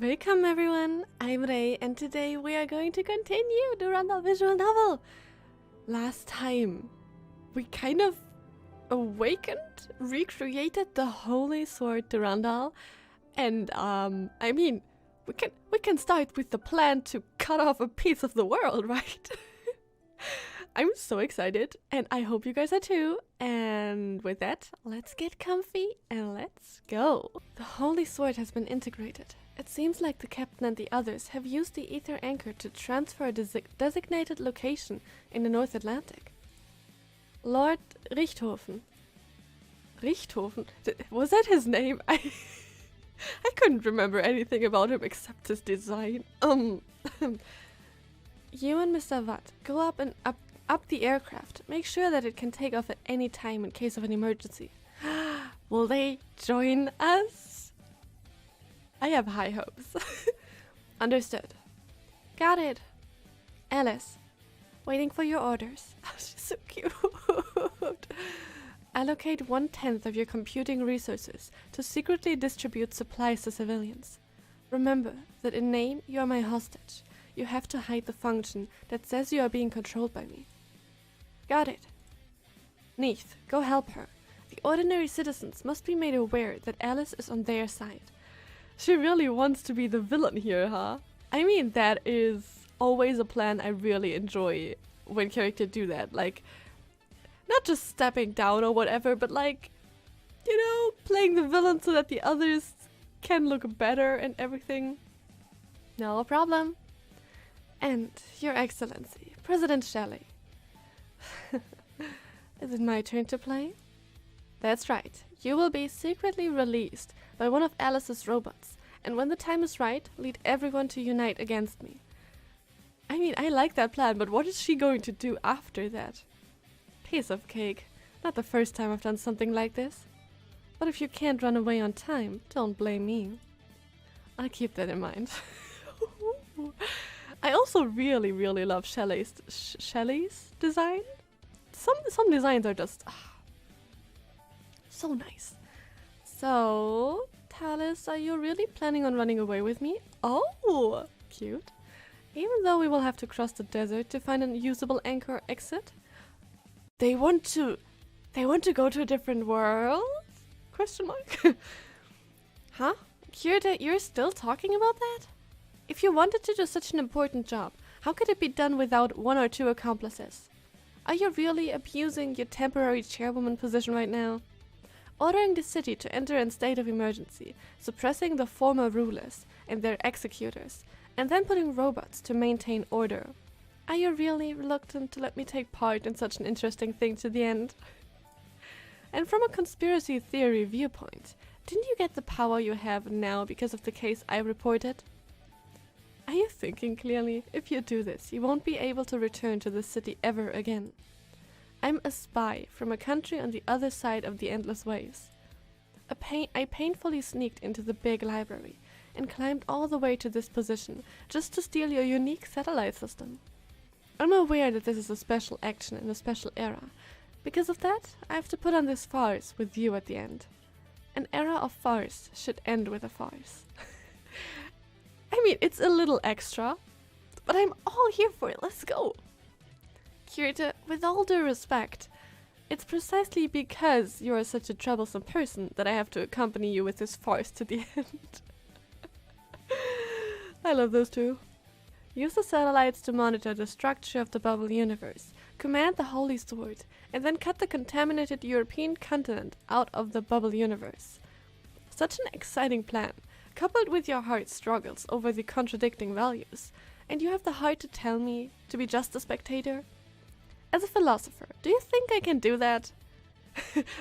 Welcome everyone, I'm Ray and today we are going to continue Durandal visual novel. Last time we kind of awakened, recreated the holy sword Durandal, and I mean we can start with the plan to cut off a piece of the world, right? I'm so excited and I hope you guys are too. And with that, let's get comfy and let's go. The holy sword has been integrated. It seems like the captain and the others have used the ether anchor to transfer a designated location in the North Atlantic. Lord Richthofen. Richthofen? Was that his name? I couldn't remember anything about him except his design. You and Mr. Watt go up the aircraft. Make sure that it can take off at any time in case of an emergency. Will they join us? I have high hopes. Understood. Got it. Alice, waiting for your orders. Oh, she's so cute. Allocate 1/10 of your computing resources to secretly distribute supplies to civilians. Remember that in name you are my hostage. You have to hide the function that says you are being controlled by me. Got it. Neith, go help her. The ordinary citizens must be made aware that Alice is on their side. She really wants to be the villain here, huh? I mean, that is always a plan I really enjoy when characters do that. Like, not just stepping down or whatever, but like, you know, playing the villain so that the others can look better and everything. No problem. And, Your Excellency, President Shelley. Is it my turn to play? That's right. You will be secretly released by one of Alice's robots, and when the time is right, lead everyone to unite against me. I mean, I like that plan, but what is she going to do after that? Piece of cake. Not the first time I've done something like this. But if you can't run away on time, don't blame me. I'll keep that in mind. I also really love Shelley's design. Some designs are just so nice. So, Talis, are you really planning on running away with me? Oh, cute. Even though we will have to cross the desert to find an usable anchor exit? They want to go to a different world? Question mark. Huh? Kyrita, you're still talking about that? If you wanted to do such an important job, how could it be done without one or two accomplices? Are you really abusing your temporary chairwoman position right now? Ordering the city to enter in state of emergency, suppressing the former rulers and their executors, and then putting robots to maintain order. Are you really reluctant to let me take part in such an interesting thing to the end? And from a conspiracy theory viewpoint, didn't you get the power you have now because of the case I reported? Are you thinking clearly? If you do this, you won't be able to return to the city ever again. I'm a spy from a country on the other side of the endless waves. I painfully sneaked into the big library and climbed all the way to this position just to steal your unique satellite system. I'm aware that this is a special action in a special era. Because of that, I have to put on this farce with you at the end. An era of farce should end with a farce. I mean, it's a little extra, but I'm all here for it. Let's go. Kyrita, with all due respect, it's precisely because you are such a troublesome person that I have to accompany you with this farce to the end. I love those two. Use the satellites to monitor the structure of the bubble universe, command the Holy Sword, and then cut the contaminated European continent out of the bubble universe. Such an exciting plan, coupled with your heart struggles over the contradicting values, and you have the heart to tell me to be just a spectator? As a philosopher, do you think I can do that?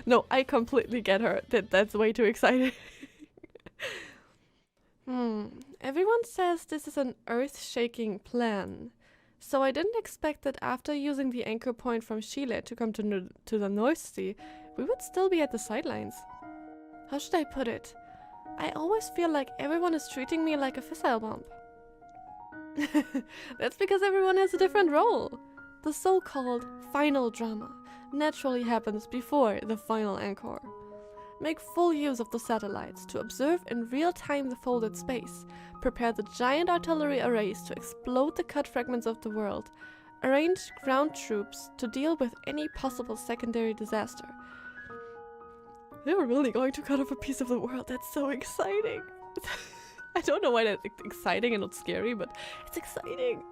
No, I completely get her. That's way too exciting. Everyone says this is an earth-shaking plan. So I didn't expect that after using the anchor point from Chile to come to the North Sea, we would still be at the sidelines. How should I put it? I always feel like everyone is treating me like a fissile bomb. That's because everyone has a different role. The so-called final drama naturally happens before the final encore. make full use of the satellites to observe in real time the folded space, prepare the giant artillery arrays to explode the cut fragments of the world, arrange ground troops to deal with any possible secondary disaster. They're really going to cut off a piece of the world. That's so exciting. I don't know why that's exciting and not scary, but it's exciting.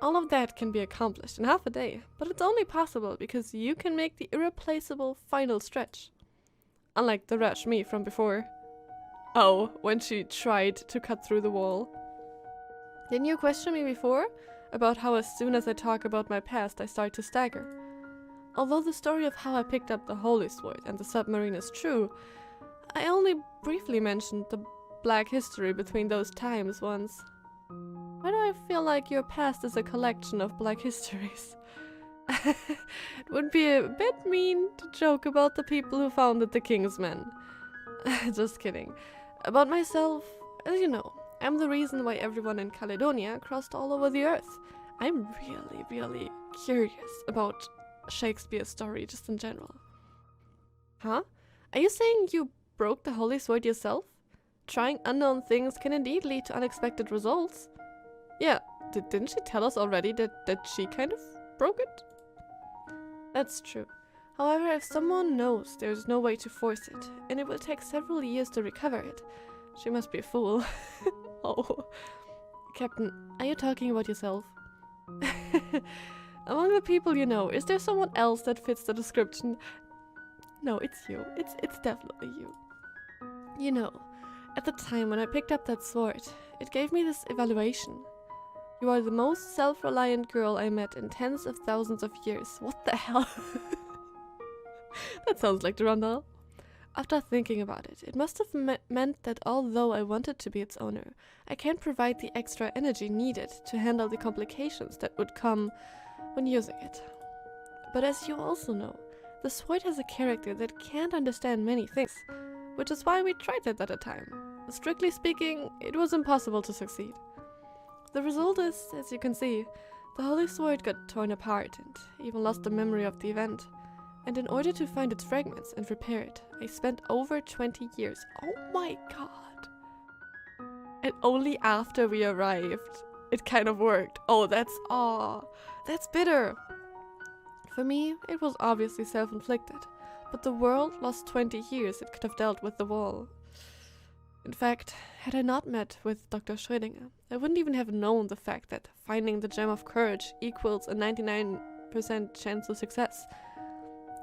All of that can be accomplished in half a day, but it's only possible because you can make the irreplaceable final stretch. Unlike the Rashmi from before. Oh, when she tried to cut through the wall. Didn't you question me before? About how as soon as I talk about my past I start to stagger. Although the story of how I picked up the Holy Sword and the submarine is true, I only briefly mentioned the black history between those times once. Why do I feel like your past is a collection of black histories? It would be a bit mean to joke about the people who founded the King's Men. Just kidding. About myself, as you know, I'm the reason why everyone in Caledonia crossed all over the earth. I'm really, really curious about Shakespeare's story just in general. Huh? Are you saying you broke the Holy Sword yourself? Trying unknown things can indeed lead to unexpected results. Yeah, didn't she tell us already that she kind of broke it? That's true. However, if someone knows there's no way to force it, and it will take several years to recover it, she must be a fool. Oh. Captain, are you talking about yourself? Among the people you know, is there someone else that fits the description? No, it's you. It's definitely you. You know, at the time when I picked up that sword, it gave me this evaluation. You are the most self-reliant girl I met in tens of thousands of years. What the hell? That sounds like Durandal. After thinking about it, it must have meant that although I wanted to be its owner, I can't provide the extra energy needed to handle the complications that would come when using it. But as you also know, the sword has a character that can't understand many things, which is why we tried it at a time. Strictly speaking, it was impossible to succeed. The result is, as you can see, the Holy Sword got torn apart and even lost the memory of the event. And in order to find its fragments and repair it, I spent over 20 years. Oh my god! And only after we arrived, it kind of worked. Oh, that's bitter! For me, it was obviously self-inflicted, but the world lost 20 years it could have dealt with the wall. In fact, had I not met with Dr. Schrödinger, I wouldn't even have known the fact that finding the Gem of Courage equals a 99% chance of success.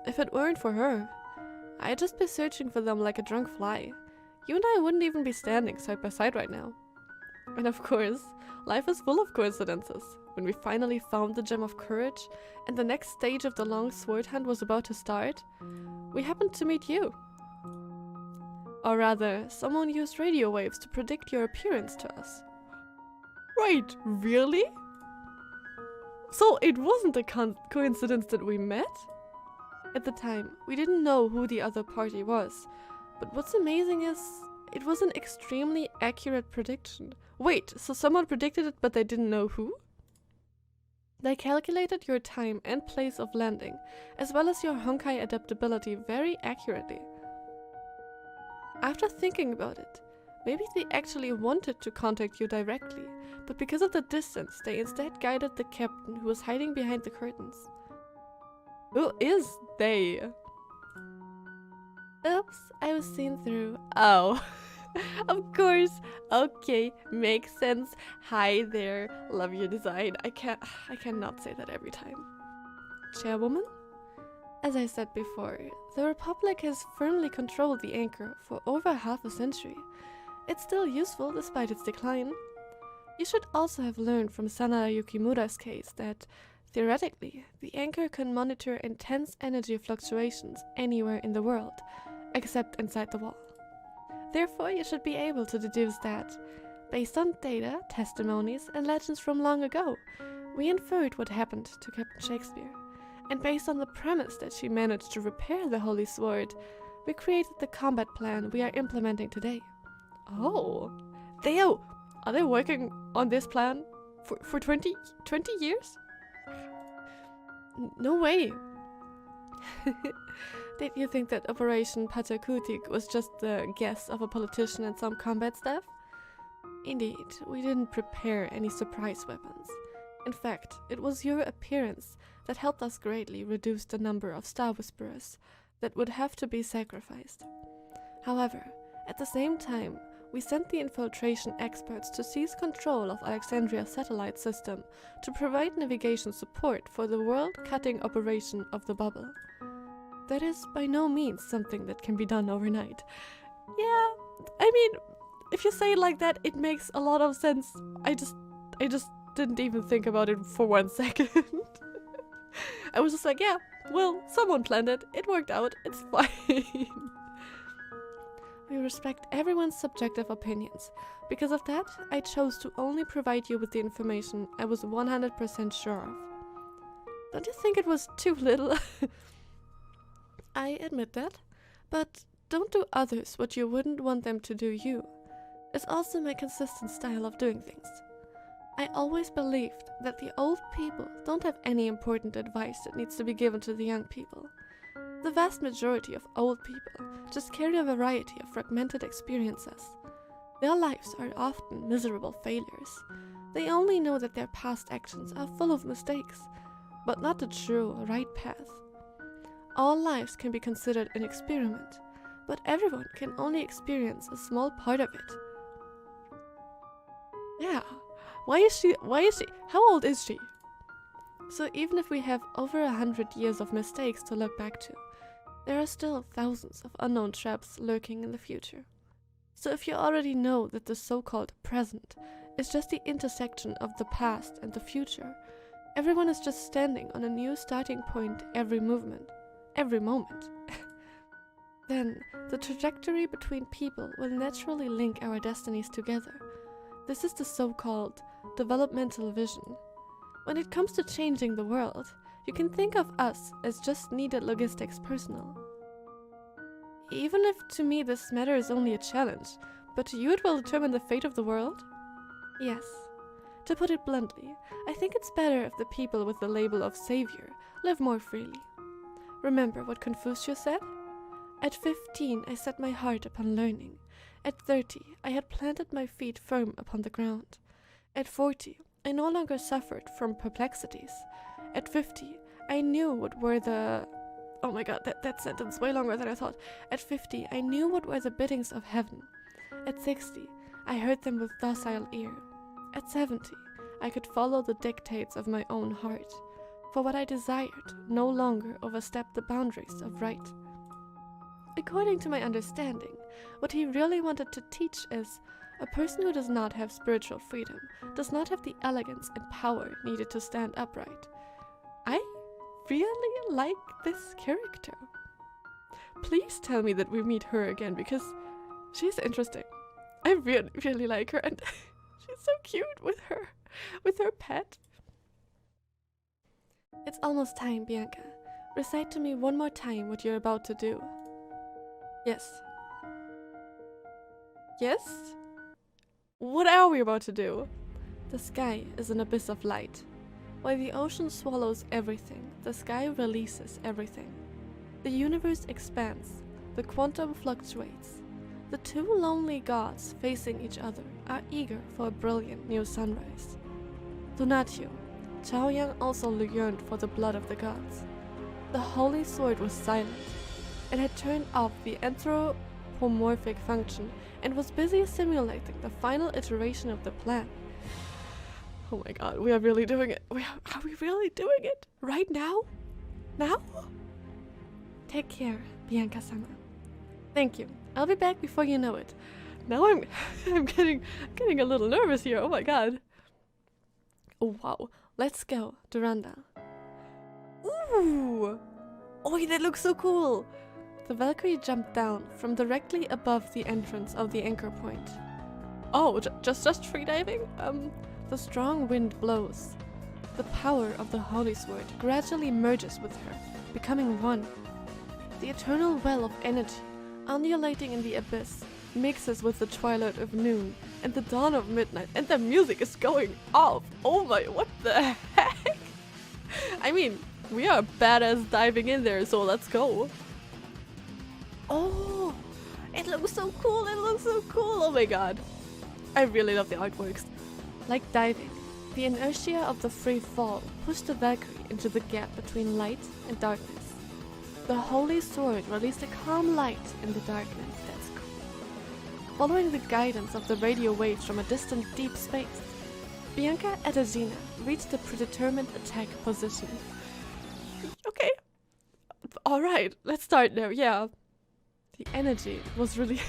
If it weren't for her, I'd just be searching for them like a drunk fly. You and I wouldn't even be standing side by side right now. And of course, life is full of coincidences. When we finally found the Gem of Courage, and the next stage of the long sword hunt was about to start, we happened to meet you. Or rather, someone used radio waves to predict your appearance to us. Wait, really? So it wasn't a coincidence that we met? At the time, we didn't know who the other party was, but what's amazing is, it was an extremely accurate prediction. Wait, so someone predicted it but they didn't know who? They calculated your time and place of landing, as well as your Honkai adaptability very accurately. After thinking about it, maybe they actually wanted to contact you directly, but because of the distance, they instead guided the captain who was hiding behind the curtains. Who is they? Oops, I was seen through. Oh, of course. Okay, makes sense. Hi there, love your design. I cannot say that every time. Chairwoman? As I said before, the Republic has firmly controlled the anchor for over half a century. It's still useful despite its decline. You should also have learned from Sanada Yukimura's case that theoretically, the anchor can monitor intense energy fluctuations anywhere in the world, except inside the wall. Therefore, you should be able to deduce that, based on data, testimonies, and legends from long ago, we inferred what happened to Captain Shakespeare. And based on the premise that she managed to repair the Holy Sword, we created the combat plan we are implementing today. Oh, are they working on this plan for 20 years? No way. Did you think that Operation Patakutik was just the guess of a politician and some combat staff? Indeed, we didn't prepare any surprise weapons. In fact, it was your appearance that helped us greatly reduce the number of Star Whisperers that would have to be sacrificed. However, at the same time, we sent the infiltration experts to seize control of Alexandria's satellite system to provide navigation support for the world-cutting operation of the bubble. That is by no means something that can be done overnight. Yeah, I mean, if you say it like that, it makes a lot of sense. I just didn't even think about it for 1 second. I was just like, yeah, well, someone planned it. It worked out. It's fine. We respect everyone's subjective opinions. Because of that, I chose to only provide you with the information I was 100% sure of. Don't you think it was too little? I admit that, but don't do others what you wouldn't want them to do you. It's also my consistent style of doing things. I always believed that the old people don't have any important advice that needs to be given to the young people. The vast majority of old people just carry a variety of fragmented experiences. Their lives are often miserable failures. They only know that their past actions are full of mistakes, but not the true, right path. All lives can be considered an experiment, but everyone can only experience a small part of it. Yeah, why is she, how old is she? So even if we have over 100 years of mistakes to look back to, there are still thousands of unknown traps lurking in the future. So if you already know that the so-called present is just the intersection of the past and the future, everyone is just standing on a new starting point every moment, then the trajectory between people will naturally link our destinies together. This is the so-called developmental vision. When it comes to changing the world, you can think of us as just needed logistics personnel. Even if to me this matter is only a challenge, but to you it will determine the fate of the world? Yes. To put it bluntly, I think it's better if the people with the label of savior live more freely. Remember what Confucius said? At 15 I set my heart upon learning. At 30 I had planted my feet firm upon the ground. At 40 I no longer suffered from perplexities. At 50 I knew what were the... Oh my god, that sentence way longer than I thought. At 50 I knew what were the biddings of heaven. At 60 I heard them with docile ear. At 70 I could follow the dictates of my own heart. For what I desired no longer overstepped the boundaries of right. According to my understanding, what he really wanted to teach is a person who does not have spiritual freedom does not have the elegance and power needed to stand upright. I really like this character. Please tell me that we meet her again because she's interesting. I really like her and she's so cute with her pet. It's almost time, Bianca. Recite to me one more time what you're about to do. Yes. Yes? What are we about to do? The sky is an abyss of light. While the ocean swallows everything, the sky releases everything. The universe expands, the quantum fluctuates. The two lonely gods facing each other are eager for a brilliant new sunrise. Donatio, Chaoyang also yearned for the blood of the gods. The holy sword was silent. It had turned off the anthropomorphic function and was busy simulating the final iteration of the plan. Oh my god, we are really doing it. Are we really doing it? Right now? Now? Take care, Bianca-sama. Thank you. I'll be back before you know it. Now I'm getting a little nervous here. Oh my god. Oh wow. Let's go, Durandal. Ooh! Oh, that looks so cool! The Valkyrie jumped down from directly above the entrance of the anchor point. Oh, just freediving? The strong wind blows. The power of the Holy Sword gradually merges with her, becoming one. The eternal well of energy, undulating in the abyss, mixes with the twilight of noon and the dawn of midnight, and the music is going off. Oh my, what the heck? I mean, We are badass diving in there, so let's go. Oh, it looks so cool, it looks so cool. Oh my god. I really love the artworks. Like diving, the inertia of the free fall pushed the Valkyrie into the gap between light and darkness. The holy sword released a calm light in the darkness. That's cool. Following the guidance of the radio waves from a distant deep space, Bianca Elysian reached a predetermined attack position. Okay. Alright, let's start now, yeah. The energy was really...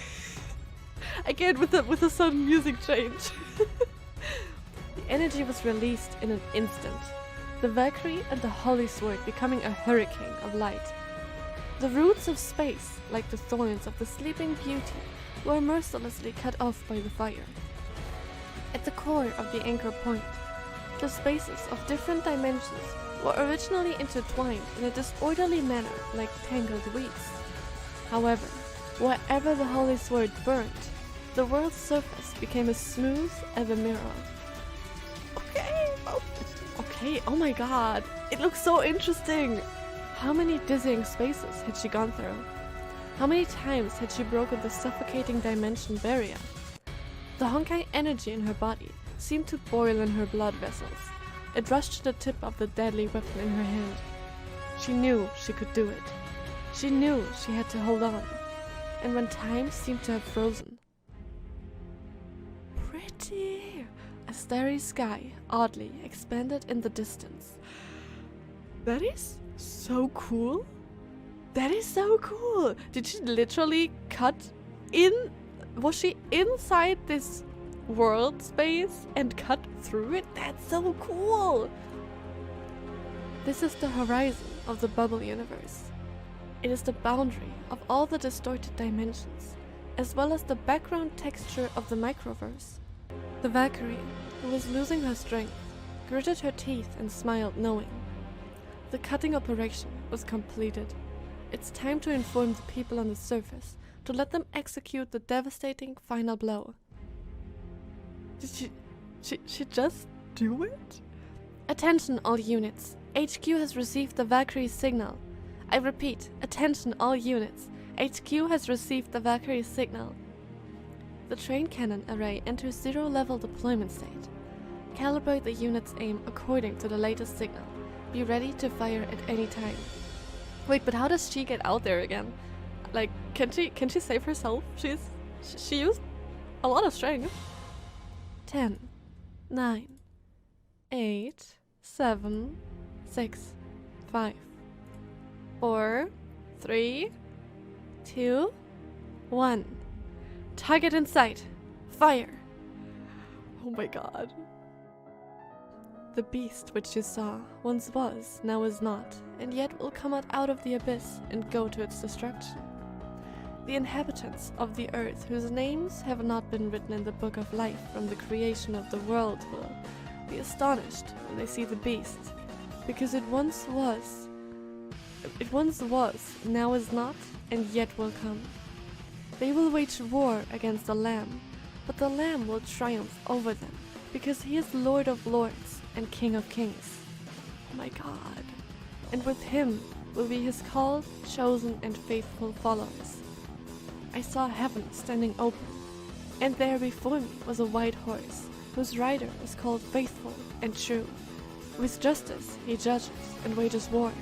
Again with the sudden music change. The energy was released in an instant. The Valkyrie and the Holy Sword becoming a hurricane of light. The roots of space, like the thorns of the Sleeping Beauty, were mercilessly cut off by the fire. At the core of the anchor point, the spaces of different dimensions were originally intertwined in a disorderly manner like tangled weeds. However, wherever the Holy Sword burned, the world's surface became as smooth as a mirror. Okay, oh my god, it looks so interesting! How many dizzying spaces had she gone through? How many times had she broken the suffocating dimension barrier? The HONKAI energy in her body seemed to boil in her blood vessels. It rushed to the tip of the deadly weapon in her hand. She knew she could do it. She knew she had to hold on. And when time seemed to have frozen... Pretty! A starry sky oddly expanded in the distance. That is so cool! That is so cool! Did she literally cut in... Was she inside this world space and cut through it? That's so cool! This is the horizon of the bubble universe. It is the boundary of all the distorted dimensions, as well as the background texture of the microverse. The Valkyrie, who was losing her strength, gritted her teeth and smiled knowing. The cutting operation was completed. It's time to inform the people on the surface, to let them execute the devastating final blow. Did she just do it? Attention all units. HQ has received the Valkyrie's signal. I repeat, attention all units. HQ has received the Valkyrie's signal. The train cannon array enters zero-level deployment state. Calibrate the unit's aim according to the latest signal. Be ready to fire at any time. Wait, but how does she get out there again? Like, can she save herself? She used a lot of strength. 10, 9, 8, 7, 6, 5, 4, 3, 2, 1. Target in sight. Fire. Oh my god. The beast which you saw once was, now is not, and yet will come out of the abyss and go to its destruction. The inhabitants of the earth whose names have not been written in the book of life from the creation of the world will be astonished when they see the beast, because it once was, now is not, and yet will come. They will wage war against the Lamb, but the Lamb will triumph over them, because he is Lord of Lords and King of Kings. Oh my god. And with him will be his called, chosen, and faithful followers. I saw heaven standing open, and there before me was a white horse, whose rider is called Faithful and True. With justice he judges and wages war.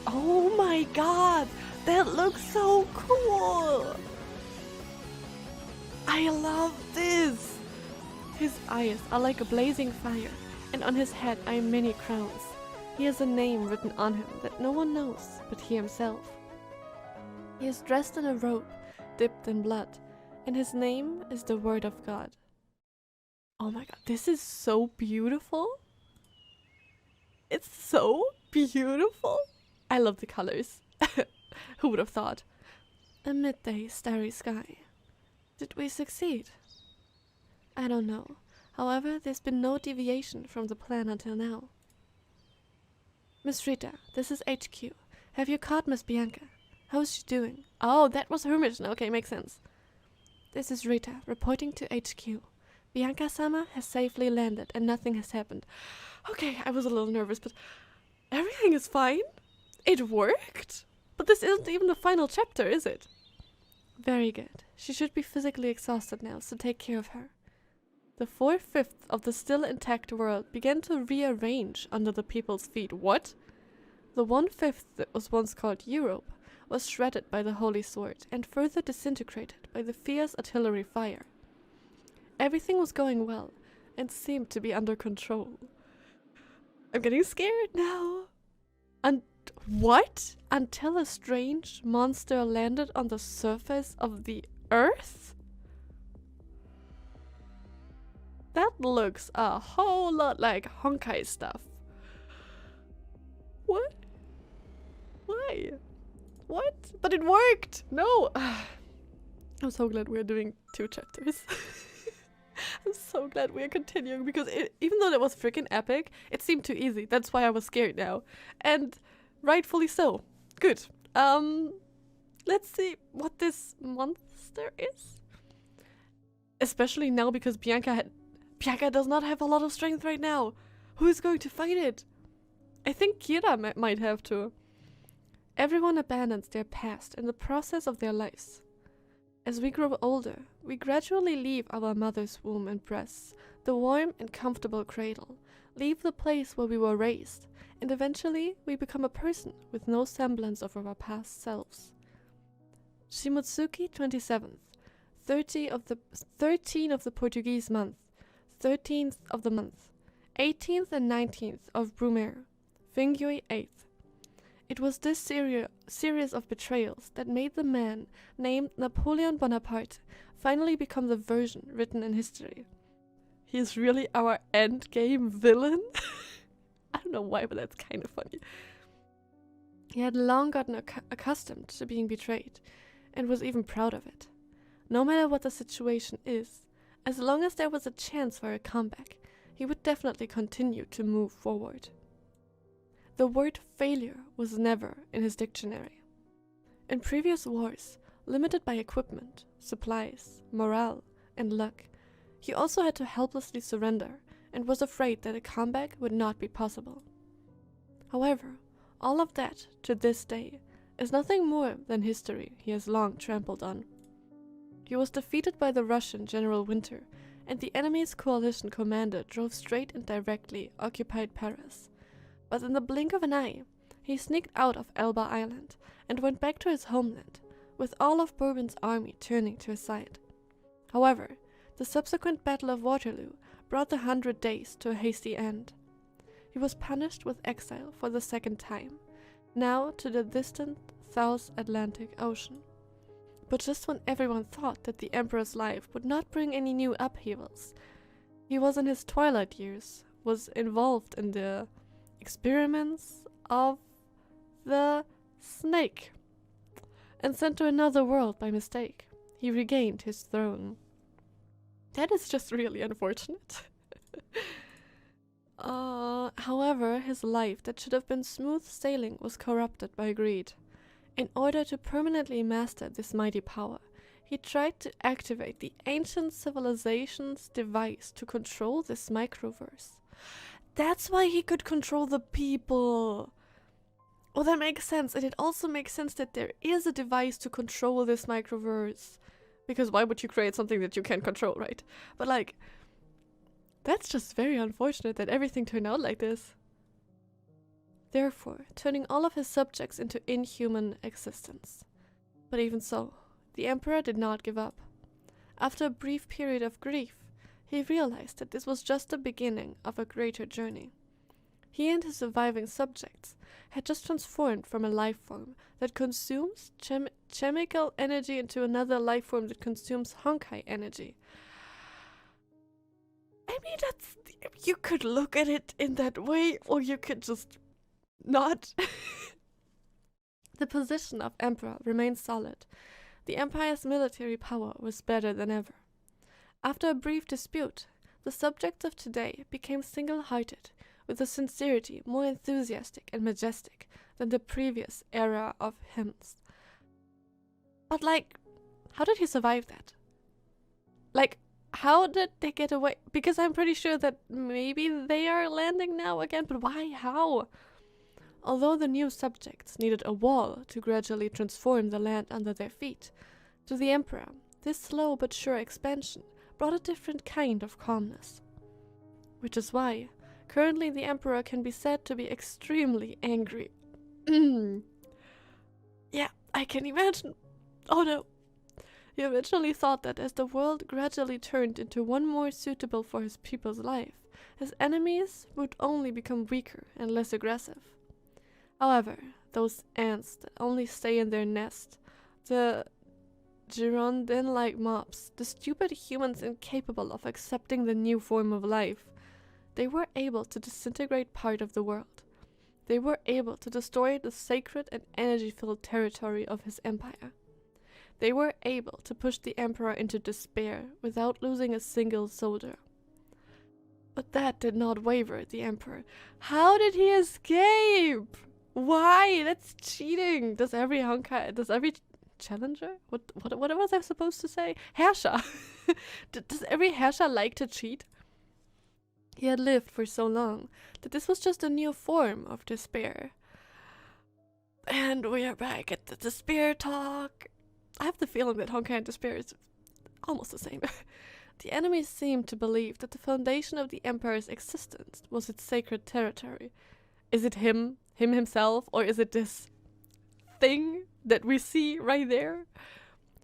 Oh my god! That looks so cool! I love this! His eyes are like a blazing fire, and on his head are many crowns. He has a name written on him that no one knows but he himself. He is dressed in a robe, dipped in blood, and his name is the Word of God. Oh my god, this is so beautiful! It's so beautiful! I love the colors. Who would have thought? A midday starry sky. Did we succeed? I don't know. However, there's been no deviation from the plan until now. Miss Rita, this is HQ. Have you caught Miss Bianca? How is she doing? Oh, that was her mission. Okay, makes sense. This is Rita, reporting to HQ. Bianca-sama has safely landed and nothing has happened. Okay, I was a little nervous, but Everything is fine? It worked? But this isn't even the final chapter, is it? Very good. She should be physically exhausted now, so take care of her. The 4/5 of the still intact world began to rearrange under the people's feet. What? The 1/5 that was once called Europe was shredded by the Holy Sword and further disintegrated by the fierce artillery fire. Everything was going well and seemed to be under control. I'm getting scared now. And what? Until a strange monster landed on the surface of the earth? That looks a whole lot like Honkai stuff. What? Why? What? But it worked! No! I'm so glad we're doing 2 chapters. I'm so glad we're continuing because even though that was freaking epic, it seemed too easy. That's why I was scared now. And rightfully so. Good. Let's see what this monster is. Especially now because Bianca does not have a lot of strength right now. Who is going to fight it? I think Kira might have to. Everyone abandons their past in the process of their lives. As we grow older, we gradually leave our mother's womb and breasts, the warm and comfortable cradle, leave the place where we were raised, and eventually we become a person with no semblance of our past selves. Shimotsuki 27th, 13 of the Portuguese month, 13th of the month, 18th and 19th of Brumaire, Fingui 8th. It was this series of betrayals that made the man named Napoleon Bonaparte finally become the version written in history. He is really our endgame villain? I don't know why, but that's kind of funny. He had long gotten accustomed to being betrayed, and was even proud of it. No matter what the situation is, as long as there was a chance for a comeback, he would definitely continue to move forward. The word failure was never in his dictionary. In previous wars, limited by equipment, supplies, morale, and luck, he also had to helplessly surrender and was afraid that a comeback would not be possible. However, all of that, to this day, is nothing more than history he has long trampled on. He was defeated by the Russian General Winter, and the enemy's coalition commander drove straight and directly occupied Paris. But in the blink of an eye, he sneaked out of Elba Island and went back to his homeland, with all of Bourbon's army turning to his side. However, the subsequent Battle of Waterloo brought the 100 Days to a hasty end. He was punished with exile for the second time, now to the distant South Atlantic Ocean. But just when everyone thought that the Emperor's life would not bring any new upheavals, he was in his twilight years, was involved in the experiments of the snake, and sent to another world by mistake. He regained his throne. That is just really unfortunate. However, his life that should have been smooth sailing was corrupted by greed. In order to permanently master this mighty power, he tried to activate the ancient civilization's device to control this microverse. That's why he could control the people. Oh, that makes sense. And it also makes sense that there is a device to control this microverse. Because why would you create something that you can't control, right? But like, that's just very unfortunate that everything turned out like this. Therefore, turning all of his subjects into inhuman existence. But even so, the Emperor did not give up. After a brief period of grief, he realized that this was just the beginning of a greater journey. He and his surviving subjects had just transformed from a life form that consumes chemical energy into another life form that consumes Honkai energy. I mean, you could look at it in that way, or you could just not. The position of Emperor remained solid. The Empire's military power was better than ever. After a brief dispute, the subjects of today became single-hearted, with a sincerity more enthusiastic and majestic than the previous era of hymns. But like, how did he survive that? Like, how did they get away? Because I'm pretty sure that maybe they are landing now again, but why? How? Although the new subjects needed a wall to gradually transform the land under their feet, to the emperor, this slow but sure expansion brought a different kind of calmness. Which is why, currently the emperor can be said to be extremely angry. Yeah, I can imagine. Oh no. He eventually thought that as the world gradually turned into one more suitable for his people's life, his enemies would only become weaker and less aggressive. However, those ants that only stay in their nest, the Durandal-like mobs, the stupid humans incapable of accepting the new form of life, they were able to disintegrate part of the world. They were able to destroy the sacred and energy-filled territory of his empire. They were able to push the emperor into despair without losing a single soldier. But that did not waver the emperor. How did he escape? Why? That's cheating. Does every challenger? What was I supposed to say? Herrscher. Does every Herrscher like to cheat? He had lived for so long that this was just a new form of despair. And we are back at the despair talk. I have the feeling that Honkai and despair is almost the same. The enemies seemed to believe that the foundation of the empire's existence was its sacred territory. Is it him himself, or is it this thing that we see right there?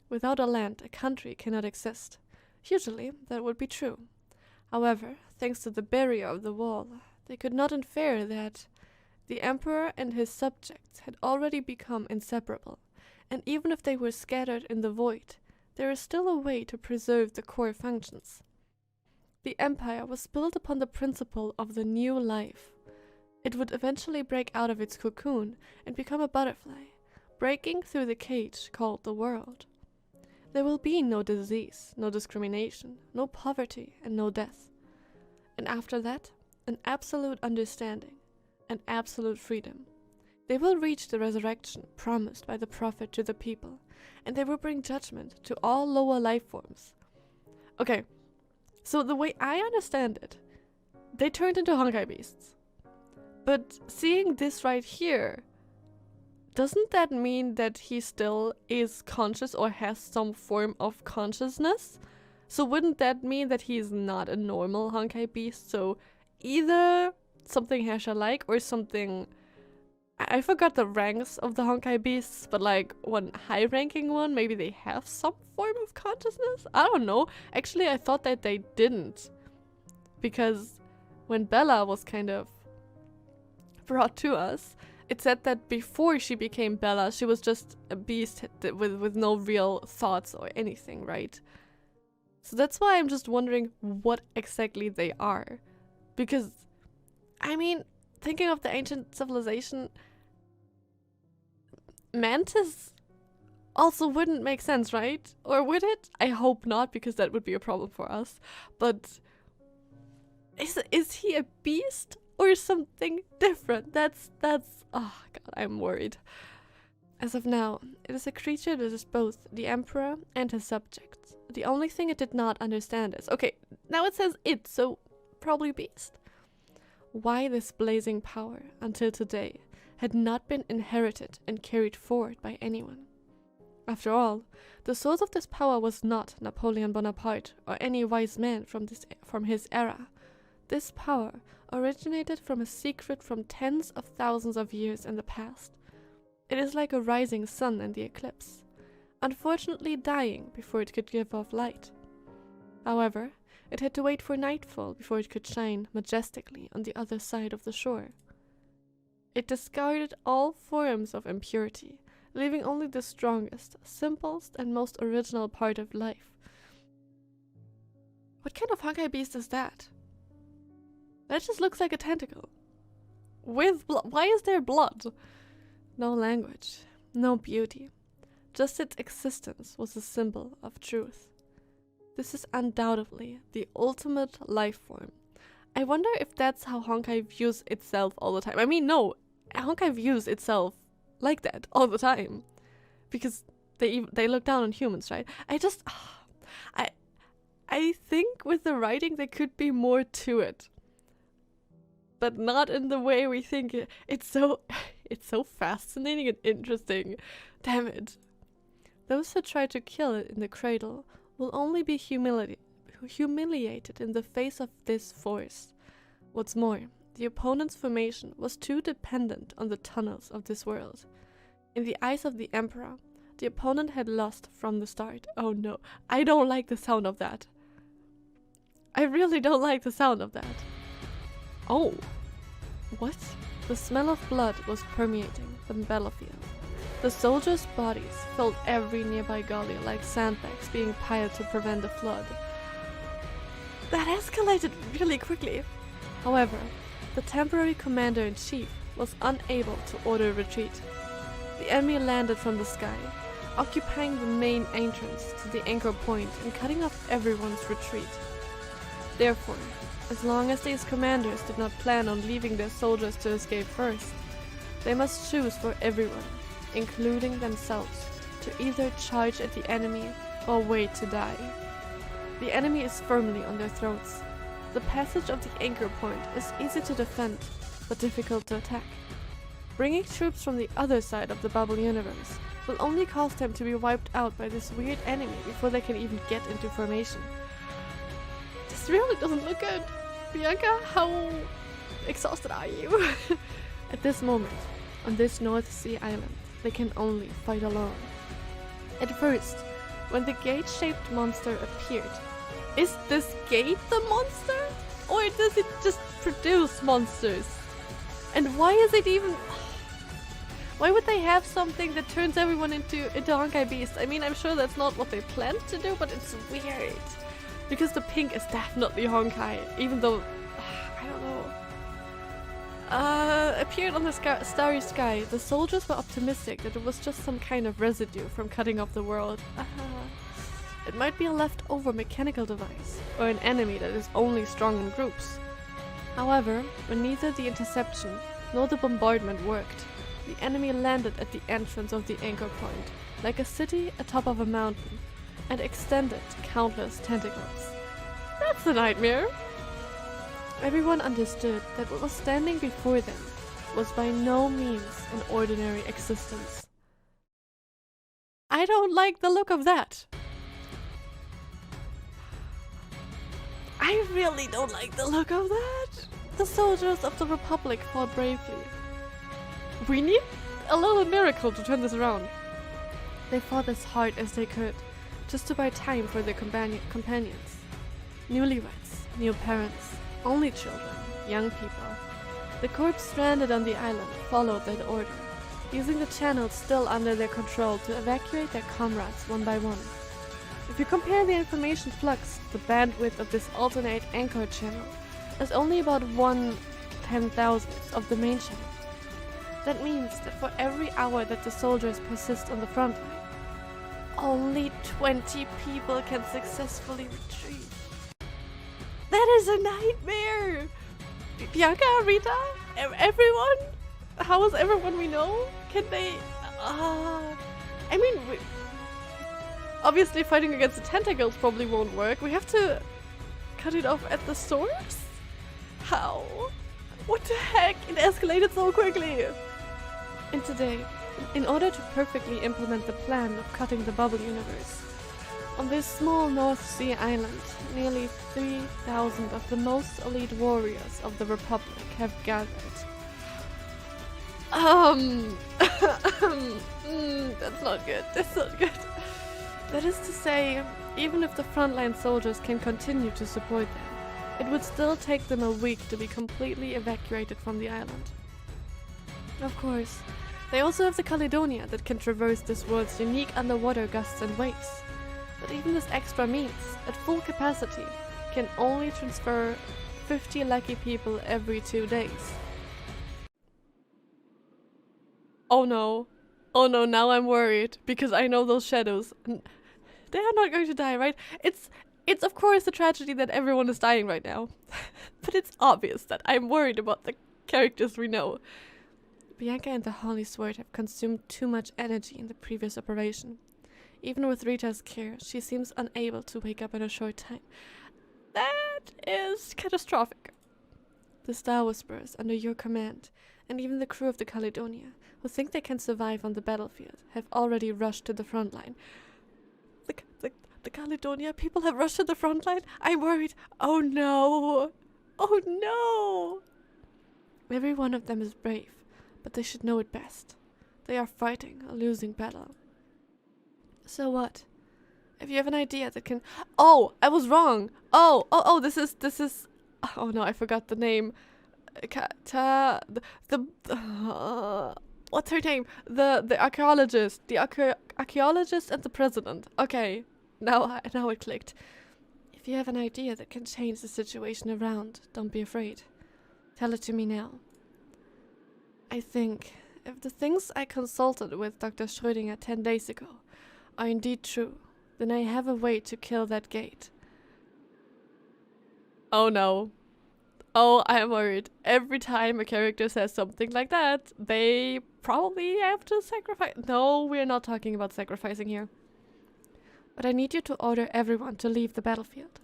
Without a land, a country cannot exist. Usually, that would be true. However, thanks to the barrier of the wall, they could not infer that the emperor and his subjects had already become inseparable, and even if they were scattered in the void, there is still a way to preserve the core functions. The empire was built upon the principle of the new life. It would eventually break out of its cocoon and become a butterfly, breaking through the cage called the world. There will be no disease, no discrimination, no poverty, and no death. And after that, an absolute understanding, an absolute freedom. They will reach the resurrection promised by the prophet to the people, and they will bring judgment to all lower life forms. Okay, so the way I understand it, they turned into Honkai beasts. But seeing this right here, doesn't that mean that he still is conscious or has some form of consciousness? So wouldn't that mean that he's not a normal Honkai beast? So either something Herrscher-like or something... I forgot the ranks of the Honkai beasts, but like one high-ranking one, maybe they have some form of consciousness? I don't know. Actually, I thought that they didn't. Because when Bella was kind of brought to us, it said that before she became Bella, she was just a beast with no real thoughts or anything, right? So that's why I'm just wondering what exactly they are. Because, I mean, thinking of the ancient civilization, mantis also wouldn't make sense, right? Or would it? I hope not, because that would be a problem for us. But is he a beast or something different? That's oh god, I'm worried. As of now, it is a creature that is both the emperor and his subjects. The only thing it did not understand is, okay, now it says it, so probably beast. Why this blazing power, until today, had not been inherited and carried forward by anyone. After all, the source of this power was not Napoleon Bonaparte or any wise man from his era. This power originated from a secret from tens of thousands of years in the past. It is like a rising sun in the eclipse, unfortunately dying before it could give off light. However, it had to wait for nightfall before it could shine majestically on the other side of the shore. It discarded all forms of impurity, leaving only the strongest, simplest, and most original part of life. What kind of Honkai beast is that? That just looks like a tentacle. With blood. Why is there blood? No language, no beauty. Just its existence was a symbol of truth. This is undoubtedly the ultimate life form. I wonder if that's how Honkai views itself all the time. I mean, no, Honkai views itself like that all the time. Because they look down on humans, right? I think with the writing there could be more to it. but not in the way we think. It's so it's so fascinating and interesting. Damn it. Those who try to kill it in the cradle will only be humiliated in the face of this force. What's more, the opponent's formation was too dependent on the tunnels of this world. In the eyes of the Emperor, the opponent had lost from the start. Oh no, I don't like the sound of that. I really don't like the sound of that. Oh, what? The smell of blood was permeating the battlefield. The soldiers' bodies filled every nearby gully like sandbags being piled to prevent a flood. That escalated really quickly. However, the temporary commander-in-chief was unable to order a retreat. The enemy landed from the sky, occupying the main entrance to the anchor point and cutting off everyone's retreat. Therefore, as long as these commanders did not plan on leaving their soldiers to escape first, they must choose for everyone, including themselves, to either charge at the enemy or wait to die. The enemy is firmly on their throats. The passage of the anchor point is easy to defend, but difficult to attack. Bringing troops from the other side of the bubble universe will only cause them to be wiped out by this weird enemy before they can even get into formation. This really doesn't look good. Bianca, how exhausted are you? At this moment, on this North Sea island, they can only fight alone. At first, when the gate-shaped monster appeared, is this gate the monster? Or does it just produce monsters? And why is it even... Why would they have something that turns everyone into Honkai beasts? I mean, I'm sure that's not what they planned to do, but it's weird. Because the pink is definitely Honkai, even though... I don't know. Appeared on the starry sky, the soldiers were optimistic that it was just some kind of residue from cutting off the world. It might be a leftover mechanical device, or an enemy that is only strong in groups. However, when neither the interception nor the bombardment worked, the enemy landed at the entrance of the anchor point, like a city atop of a mountain, and extended countless tentacles. That's a nightmare! Everyone understood that what was standing before them was by no means an ordinary existence. I don't like the look of that! I really don't like the look of that! The soldiers of the Republic fought bravely. We need a little miracle to turn this around. They fought as hard as they could, just to buy time for their companions. Newlyweds, new parents, only children, young people. The corps stranded on the island followed that order, using the channels still under their control to evacuate their comrades one by one. If you compare the information flux, the bandwidth of this alternate anchor channel is only about 1/10,000th of the main channel. That means that for every hour that the soldiers persist on the front line, only 20 people can successfully retreat. That is a nightmare! Bianca, Rita, everyone? How is everyone we know? Can they... I mean, obviously fighting against the tentacles probably won't work. We have to cut it off at the source? How? What the heck? It escalated so quickly! And today, in order to perfectly implement the plan of cutting the bubble universe, on this small North Sea island, nearly 3,000 of the most elite warriors of the Republic have gathered. That's not good. That's not good. That is to say, even if the frontline soldiers can continue to support them, it would still take them a week to be completely evacuated from the island. Of course, they also have the Caledonia that can traverse this world's unique underwater gusts and waves. But even this extra means, at full capacity, can only transfer 50 lucky people every 2 days. Oh no. Oh no, now I'm worried, because I know those shadows. They are not going to die, right? It's of course a tragedy that everyone is dying right now. But it's obvious that I'm worried about the characters we know. Bianca and the Holy Sword have consumed too much energy in the previous operation. Even with Rita's care, she seems unable to wake up in a short time. That is catastrophic. The Star Whisperers under your command, and even the crew of the Caledonia, who think they can survive on the battlefield, have already rushed to the front line. The Caledonia people have rushed to the front line? I'm worried. Oh no! Oh no! Every one of them is brave, but they should know it best. They are fighting a losing battle. So what? If you have an idea that can... Oh! I was wrong! Oh, this is... Oh no, I forgot the name. What's her name? The archaeologist. The archaeologist and the president. Okay, now it clicked. If you have an idea that can change the situation around, don't be afraid. Tell it to me now. I think if the things I consulted with Dr. Schrödinger 10 days ago are indeed true, then I have a way to kill that gate. Oh no. Oh, I am worried. Every time a character says something like that, they probably have to sacrifice. No, we're not talking about sacrificing here. But I need you to order everyone to leave the battlefield.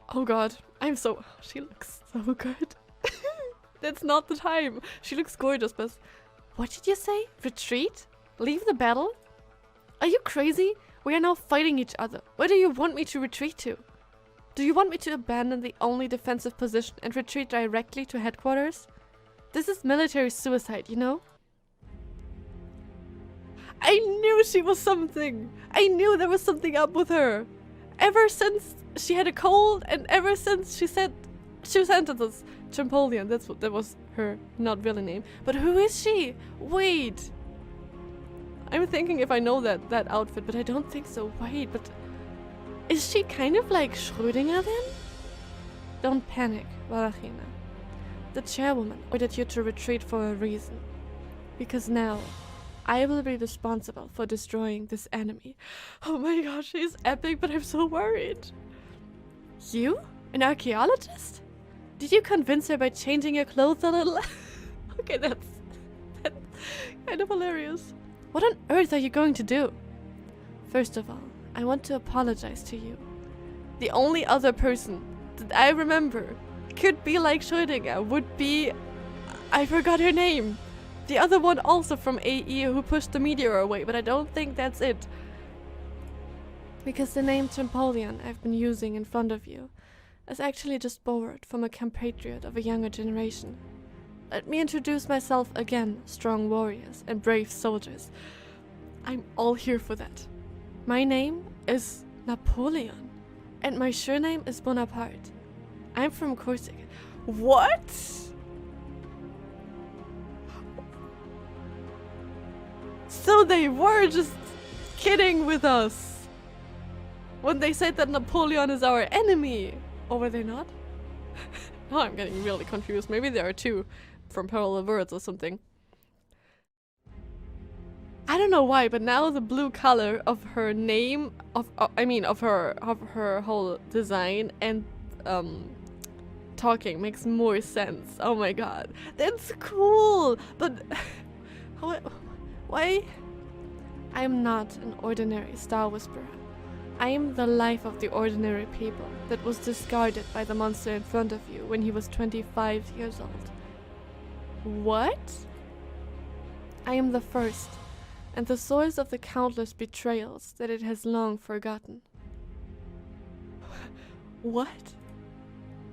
Oh god, she looks so good. That's not the time. She looks gorgeous, but... What did you say? Retreat? Leave the battle? Are you crazy? We are now fighting each other. Where do you want me to retreat to? Do you want me to abandon the only defensive position and retreat directly to headquarters? This is military suicide, you know? I knew she was something! I knew there was something up with her! Ever since she had a cold and ever since she said two sentences. Napoleon, that was her not villain name. But who is she? Wait! I'm thinking if I know that outfit, but I don't think so. Wait, but... Is she kind of like Schrödinger then? Don't panic, Valachina. The chairwoman ordered you to retreat for a reason. Because now, I will be responsible for destroying this enemy. Oh my gosh, she's epic, but I'm so worried. You? An archaeologist? Did you convince her by changing your clothes a little? Okay, that's kind of hilarious. What on earth are you going to do? First of all, I want to apologize to you. The only other person that I remember could be like Schrödinger would be... I forgot her name. The other one also from AE who pushed the meteor away, but I don't think that's it. Because the name Napoleon I've been using in front of you is actually just borrowed from a compatriot of a younger generation. Let me introduce myself again, strong warriors and brave soldiers. I'm all here for that. My name is Napoleon, and my surname is Bonaparte. I'm from Corsica. What? So they were just kidding with us when they said that Napoleon is our enemy. Or were they not? Now I'm getting really confused. Maybe there are two from Parallel Worlds or something. I don't know why, but now the blue color of her name, of her whole design and talking makes more sense. Oh my god, that's cool. But why? I am not an ordinary Star Whisperer. I am the life of the ordinary people that was discarded by the monster in front of you when he was 25 years old. What? I am the first, and the source of the countless betrayals that it has long forgotten. What?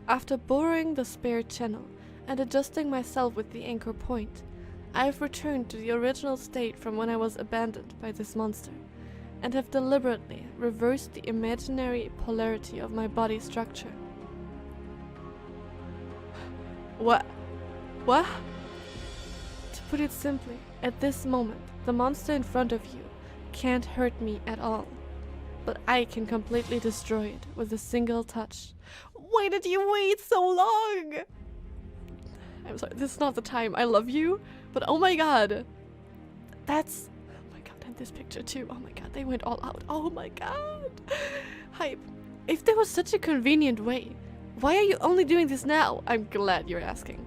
After boring the spare channel and adjusting myself with the anchor point, I have returned to the original state from when I was abandoned by this monster, and have deliberately reversed the imaginary polarity of my body structure. What? What? To put it simply, at this moment, the monster in front of you can't hurt me at all, but I can completely destroy it with a single touch. Why did you wait so long? I'm sorry, this is not the time. I love you, but oh my god. That's... And this picture too. Oh my god, they went all out. Oh my god. Hype. If there was such a convenient way, why are you only doing this now? I'm glad you're asking.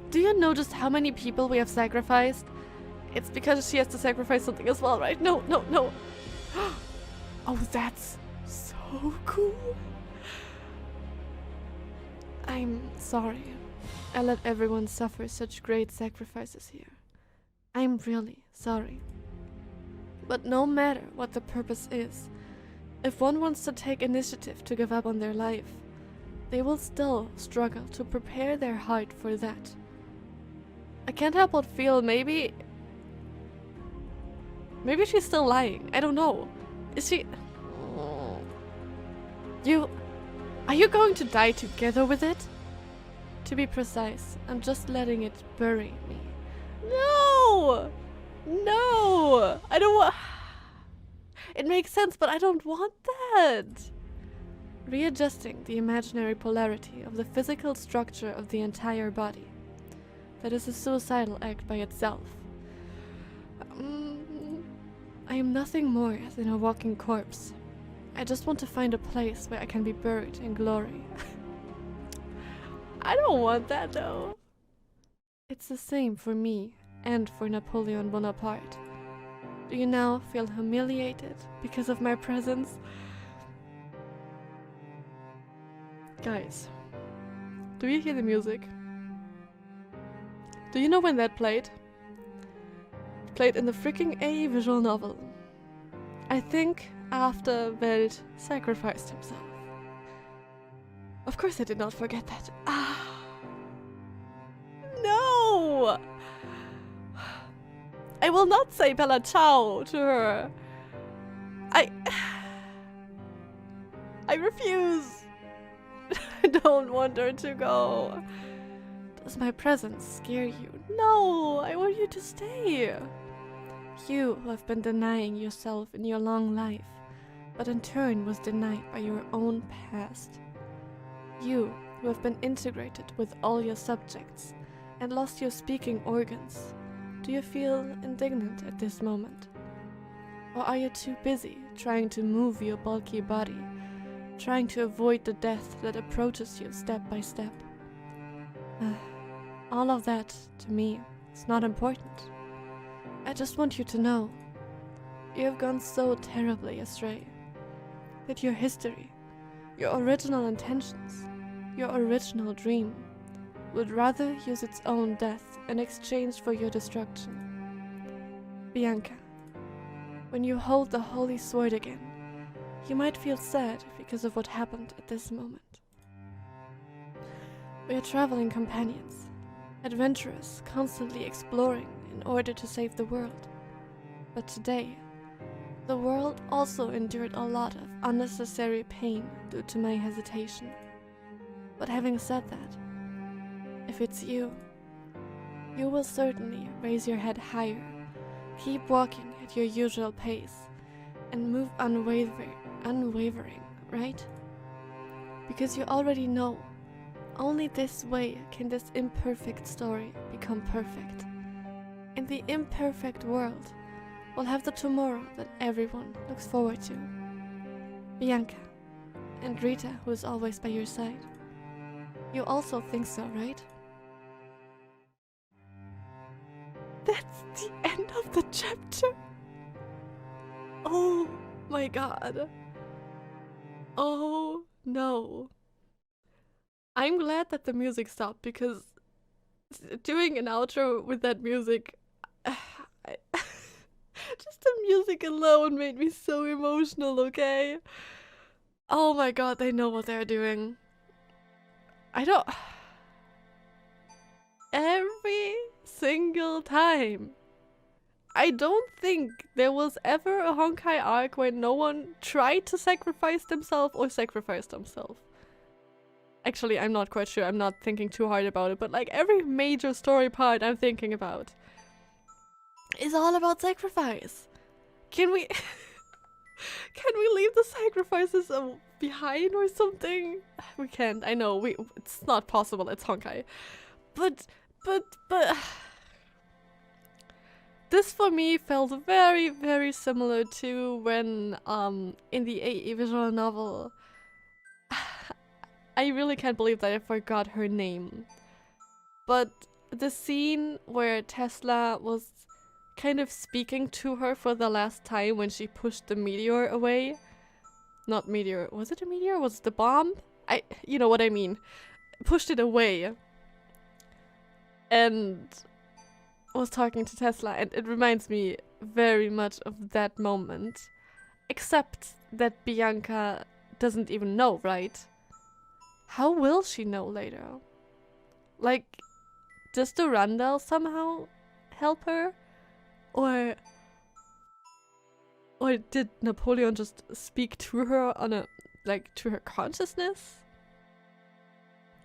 Do you know just how many people we have sacrificed? It's because she has to sacrifice something as well, right? No. Oh, that's so cool. I'm sorry. I let everyone suffer such great sacrifices here. I'm really sorry. But no matter what the purpose is, if one wants to take initiative to give up on their life, they will still struggle to prepare their heart for that. I can't help but feel maybe she's still lying. I don't know. Is she... Are you going to die together with it? To be precise, I'm just letting it bury me. No! No! I don't want... It makes sense, but I don't want that! Readjusting the imaginary polarity of the physical structure of the entire body. That is a suicidal act by itself. I am nothing more than a walking corpse. I just want to find a place where I can be buried in glory. I don't want that though. It's the same for me and for Napoleon Bonaparte. Do you now feel humiliated because of my presence? Guys, do you hear the music? Do you know when that played? It played in the freaking AE visual novel. I think after Welt sacrificed himself. Of course I did not forget that. No! I will not say Bella Ciao to her. I refuse. I don't want her to go. Does my presence scare you? No, I want you to stay. You who have been denying yourself in your long life, but in turn was denied by your own past. You who have been integrated with all your subjects and lost your speaking organs. Do you feel indignant at this moment? Or are you too busy trying to move your bulky body, trying to avoid the death that approaches you step by step? All of that, to me, is not important. I just want you to know, you have gone so terribly astray, that your history, your original intentions, your original dream, would rather use its own death in exchange for your destruction. Bianca, when you hold the holy sword again, you might feel sad because of what happened at this moment. We are traveling companions, adventurers constantly exploring in order to save the world. But today, the world also endured a lot of unnecessary pain due to my hesitation. But having said that, if it's you, you will certainly raise your head higher, keep walking at your usual pace, and move unwavering, right? Because you already know, only this way can this imperfect story become perfect. And the imperfect world will have the tomorrow that everyone looks forward to. Bianca, and Rita, who is always by your side. You also think so, right? That's the end of the chapter. Oh my god. Oh no. I'm glad that the music stopped, because doing an outro with that music, just the music alone made me so emotional, okay? Oh my god, they know what they're doing. Every single time. I don't think there was ever a Honkai arc where no one tried to sacrifice themselves or sacrificed themselves. Actually, I'm not quite sure. I'm not thinking too hard about it, but like every major story part I'm thinking about is all about sacrifice. Can we leave the sacrifices behind or something? We can't. I know. It's not possible. It's Honkai. But this for me felt very, very similar to when in the AE visual novel, I really can't believe that I forgot her name. But the scene where Tesla was kind of speaking to her for the last time when she pushed the meteor away. Not meteor. Was it a meteor? Was it the bomb? You know what I mean. pushed it away and was talking to Tesla, and it reminds me very much of that moment. Except that Bianca doesn't even know, right? How will she know later? Like, does Durandal somehow help her? Or did Napoleon just speak to her on a, like, to her consciousness?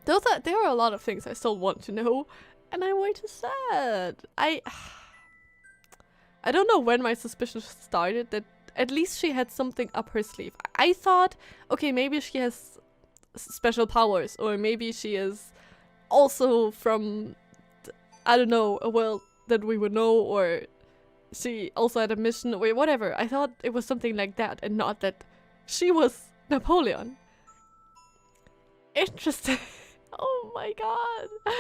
There are a lot of things I still want to know, and I'm way too sad. I don't know when my suspicions started that at least she had something up her sleeve. I thought, okay, maybe she has special powers, or maybe she is also from, I don't know, a world that we would know, or she also had a mission, or whatever. I thought it was something like that, and not that she was Napoleon. Interesting. Oh my god.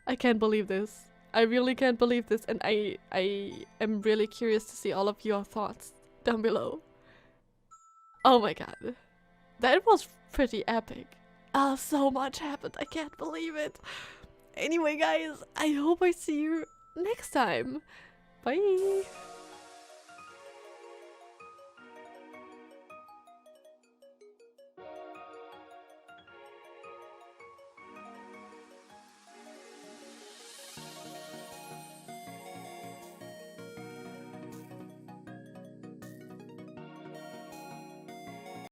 I can't believe this. I really can't believe this, and I am really curious to see all of your thoughts down below. Oh my god. That was pretty epic. So much happened. I can't believe it. Anyway, guys, I hope I see you next time. Bye.